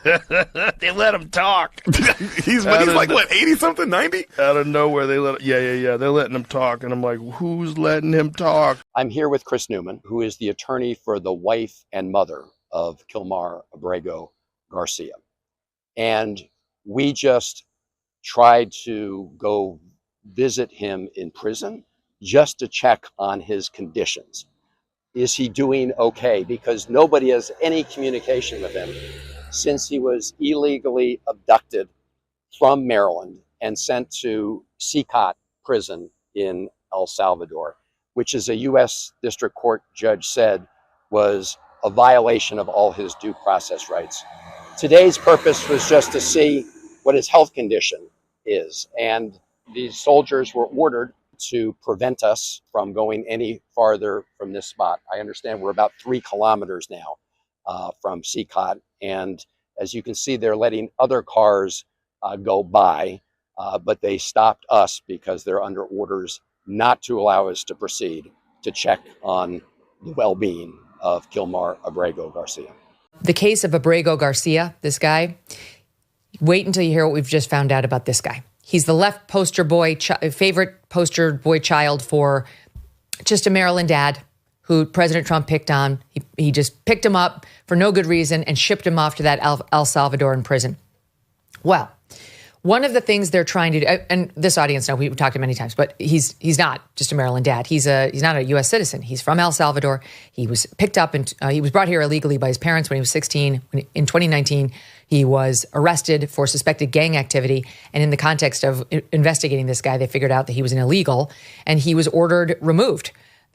They let him talk. He's like, what, 80-something, 90? Out of nowhere, they're letting him talk. And I'm like, who's letting him talk? I'm here with Chris Newman, who is the attorney for the wife and mother of Kilmar Abrego Garcia. And we just tried to go visit him in prison just to check on his conditions. Is he doing okay? Because nobody has any communication with him since he was illegally abducted from Maryland and sent to CCOT prison in El Salvador, which is a U.S. District Court judge said was a violation of all his due process rights. Today's purpose was just to see what his health condition is. And these soldiers were ordered to prevent us from going any farther from this spot. I understand we're about 3 kilometers now from CCOT. And as you can see, they're letting other cars go by, but they stopped us because they're under orders not to allow us to proceed to check on the well-being of Kilmar Abrego Garcia. The case of Abrego Garcia, this guy, wait until you hear what we've just found out about this guy. He's the left poster boy, favorite poster boy child for just a Maryland dad who President Trump picked on. He just picked him up for no good reason and shipped him off to that El Salvadoran prison. Well, one of the things they're trying to do, and this audience knows, we've talked to him many times, but he's not just a Maryland dad. He's not a U.S. citizen. He's from El Salvador. He was picked up and he was brought here illegally by his parents when he was 16. In 2019, he was arrested for suspected gang activity. And in the context of investigating this guy, they figured out that he was an illegal and he was ordered removed.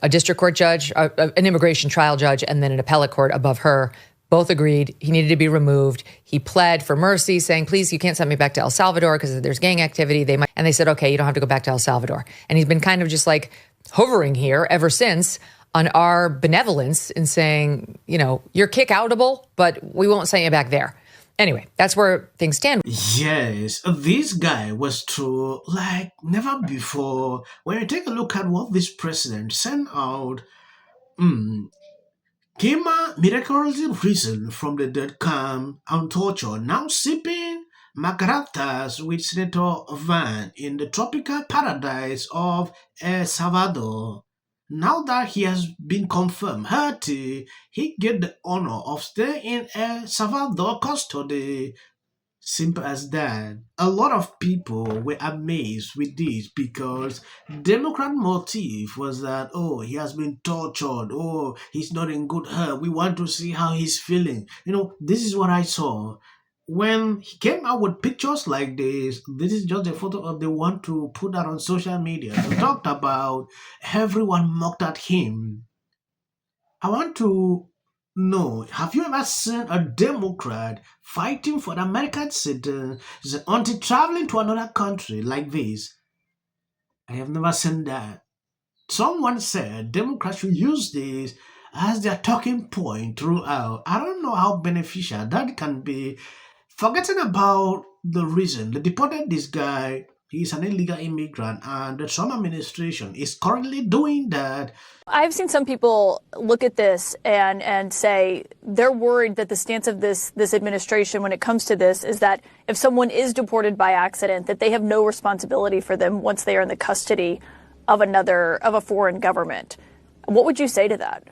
A district court judge, an immigration trial judge, and then an appellate court above her both agreed he needed to be removed. He pled for mercy, saying, please, you can't send me back to El Salvador because there's gang activity. And they said, okay, you don't have to go back to El Salvador. And he's been kind of just like hovering here ever since on our benevolence and saying, you know, you're kick-outable, but we won't send you back there. Anyway, that's where things stand. Yes, this guy was true like never before. When you take a look at what this president sent out, Kilmar miraculously risen from the dead calm and torture, now sipping margaritas with Senator Van in the tropical paradise of El Salvador. Now that he has been confirmed healthy, he get the honor of staying in El Salvador custody. Simple as that. A lot of people were amazed with this because Democrat motive was that, oh, he has been tortured, oh, he's not in good health, we want to see how he's feeling. You know, this is what I saw. When he came out with pictures like this is just a photo of they want to put that on social media. They talked about everyone mocked at him. I want to know, have you ever seen a Democrat fighting for the American citizen until traveling to another country like this? I have never seen that. Someone said Democrats should use this as their talking point throughout. I don't know how beneficial that can be. Forgetting about the reason they deported this guy, he's an illegal immigrant, and the Trump administration is currently doing that. I've seen some people look at this and say they're worried that the stance of this administration when it comes to this is that if someone is deported by accident, that they have no responsibility for them once they are in the custody of a foreign government. What would you say to that?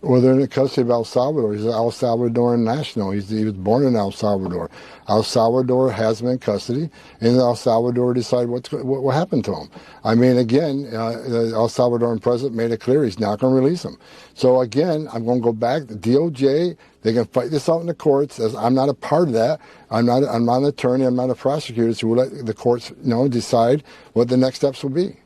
Well, they're in the custody of El Salvador. He's an El Salvadoran national. He was born in El Salvador. El Salvador has him in custody, and El Salvador decide what happened to him. I mean, again, the El Salvadoran president made it clear he's not going to release him. So again, I'm going to go back. The DOJ, they can fight this out in the courts. As I'm not a part of that. I'm not an attorney. I'm not a prosecutor. So we'll let the courts, decide what the next steps will be.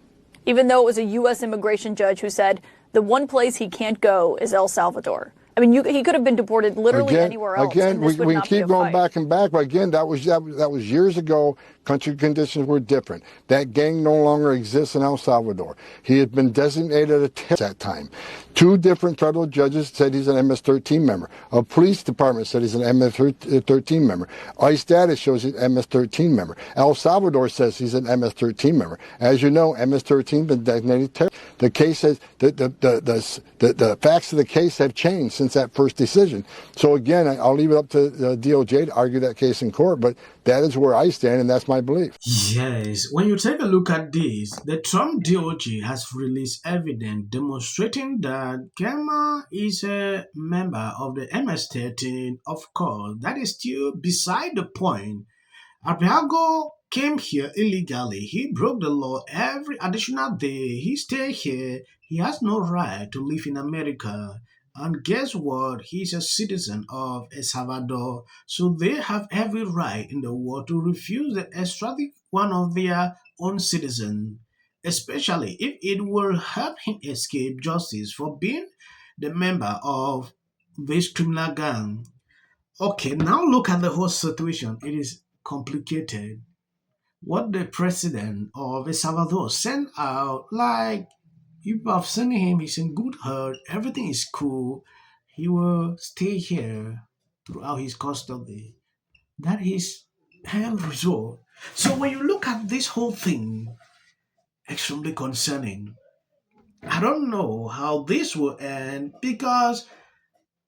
Even though it was a U.S. immigration judge who said the one place he can't go is El Salvador. I mean, he could have been deported literally anywhere else. Again, we keep going back and back. But again, that was years ago. Country conditions were different. That gang no longer exists in El Salvador. He had been designated a terrorist at that time. 2 different federal judges said he's an MS-13 member. A police department said he's an MS-13 member. ICE data shows he's an MS-13 member. El Salvador says he's an MS-13 member. As you know, MS-13 has been designated terrorist. The case has the facts of the case have changed since that first decision. So again, I'll leave it up to the DOJ to argue that case in court, but that is where I stand, and that's my belief. Yes, when you take a look at this, the Trump DOJ has released evidence demonstrating that Kilmar is a member of the MS-13. Of course, that is still beside the point. Abrego came here illegally. He broke the law every additional day. He stayed here. He has no right to live in America. And guess what? He's a citizen of El Salvador. So they have every right in the world to refuse the extradite one of their own citizens, especially if it will help him escape justice for being the member of this criminal gang. Okay, now look at the whole situation. It is complicated. What the president of El Salvador sent out, like, you have seen him, he's in good heart, everything is cool, he will stay here throughout his custody. That is end result. So when you look at this whole thing, extremely concerning. I don't know how this will end because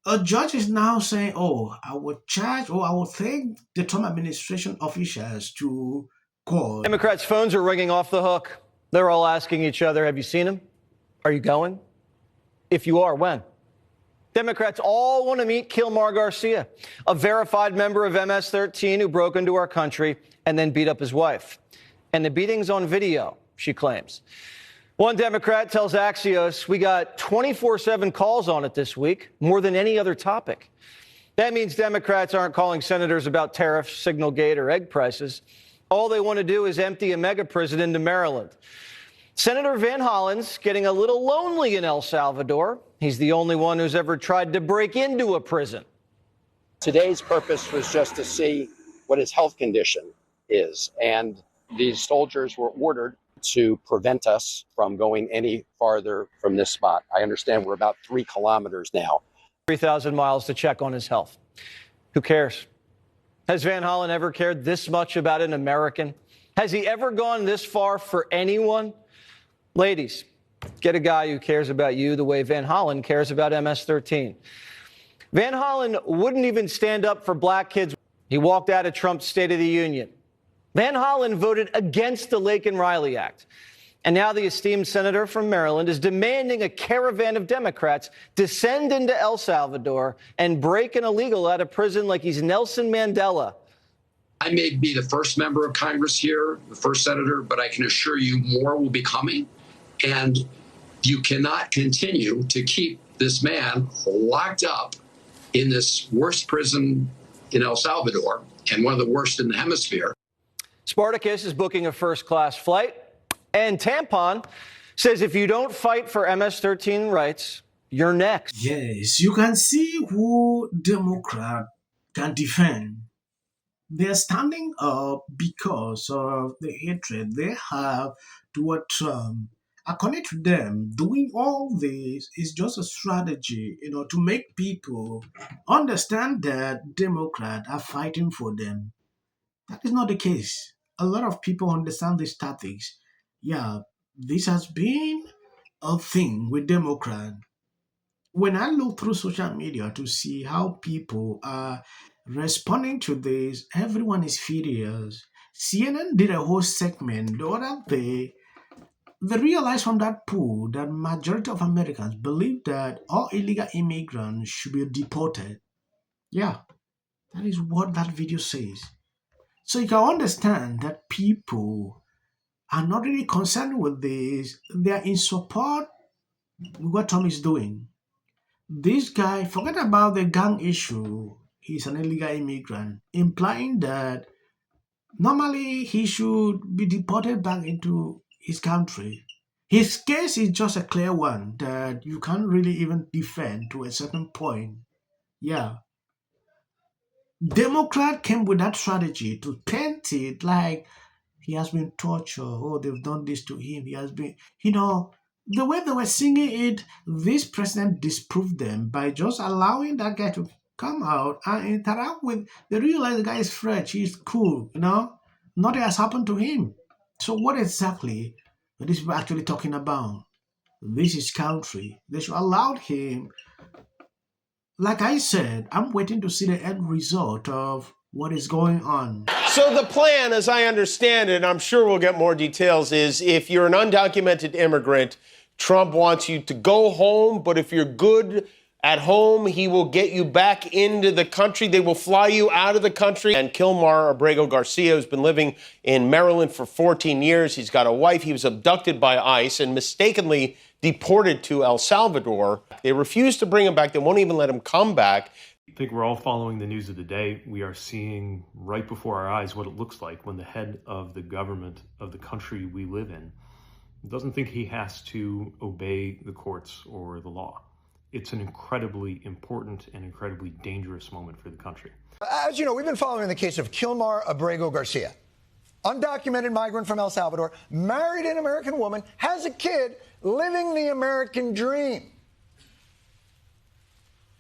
a judge is now saying, oh, I will charge or I will take the Trump administration officials to court. Democrats' phones are ringing off the hook. They're all asking each other, have you seen him? Are you going? If you are, when? Democrats all want to meet Kilmar Garcia, a verified member of MS-13 who broke into our country and then beat up his wife. And the beating's on video, she claims. One Democrat tells Axios, we got 24/7 calls on it this week, more than any other topic. That means Democrats aren't calling senators about tariffs, Signalgate, or egg prices. All they want to do is empty a mega prison into Maryland. Senator Van Hollen's getting a little lonely in El Salvador. He's the only one who's ever tried to break into a prison. Today's purpose was just to see what his health condition is. And these soldiers were ordered to prevent us from going any farther from this spot. I understand we're about 3 kilometers now. 3,000 miles to check on his health. Who cares? Has Van Hollen ever cared this much about an American? Has he ever gone this far for anyone? Ladies, get a guy who cares about you the way Van Hollen cares about MS-13. Van Hollen wouldn't even stand up for black kids. He walked out of Trump's State of the Union. Van Hollen voted against the Laken-Riley Act. And now the esteemed senator from Maryland is demanding a caravan of Democrats descend into El Salvador and break an illegal out of prison like he's Nelson Mandela. I may be the first member of Congress here, the first senator, but I can assure you more will be coming. And you cannot continue to keep this man locked up in this worst prison in El Salvador and one of the worst in the hemisphere. Spartacus is booking a first-class flight, and Tampon says if you don't fight for MS-13 rights, you're next. Yes, you can see who Democrat can defend. They're standing up because of the hatred they have toward Trump. According to them, doing all this is just a strategy, to make people understand that Democrats are fighting for them. That is not the case. A lot of people understand these tactics. Yeah, this has been a thing with Democrats. When I look through social media to see how people are responding to this, everyone is furious. CNN did a whole segment the other day. They realized from that poll that majority of Americans believe that all illegal immigrants should be deported. Yeah, that is what that video says. So you can understand that people are not really concerned with this. They are in support with what Trump is doing. This guy, forget about the gang issue. He's an illegal immigrant, implying that normally he should be deported back into his country. His case is just a clear one that you can't really even defend to a certain point. Yeah. Democrat came with that strategy to paint it like he has been tortured. Oh, they've done this to him. He has been, the way they were singing it, this president disproved them by just allowing that guy to come out and interact with. They realize the guy is fresh, he's cool, Nothing has happened to him. So what exactly are these people actually talking about? This is country. They should allow him. Like I said, I'm waiting to see the end result of what is going on. So the plan, as I understand it, and I'm sure we'll get more details, is if you're an undocumented immigrant, Trump wants you to go home, but if you're good at home, he will get you back into the country. They will fly you out of the country. And Kilmar Abrego Garcia, who's been living in Maryland for 14 years, he's got a wife. He was abducted by ICE and mistakenly deported to El Salvador. They refuse to bring him back. They won't even let him come back. I think we're all following the news of the day. We are seeing right before our eyes what it looks like when the head of the government of the country we live in doesn't think he has to obey the courts or the law. It's an incredibly important and incredibly dangerous moment for the country. As you know, we've been following the case of Kilmar Abrego Garcia, undocumented migrant from El Salvador, married an American woman, has a kid, living the American dream.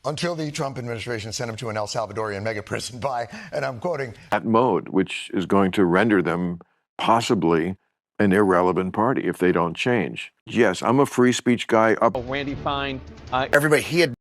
Until the Trump administration sent him to an El Salvadorian mega prison by, and I'm quoting, that mode, which is going to render them possibly an irrelevant party if they don't change. Yes, I'm a free speech guy. Randy Fine. Everybody, he had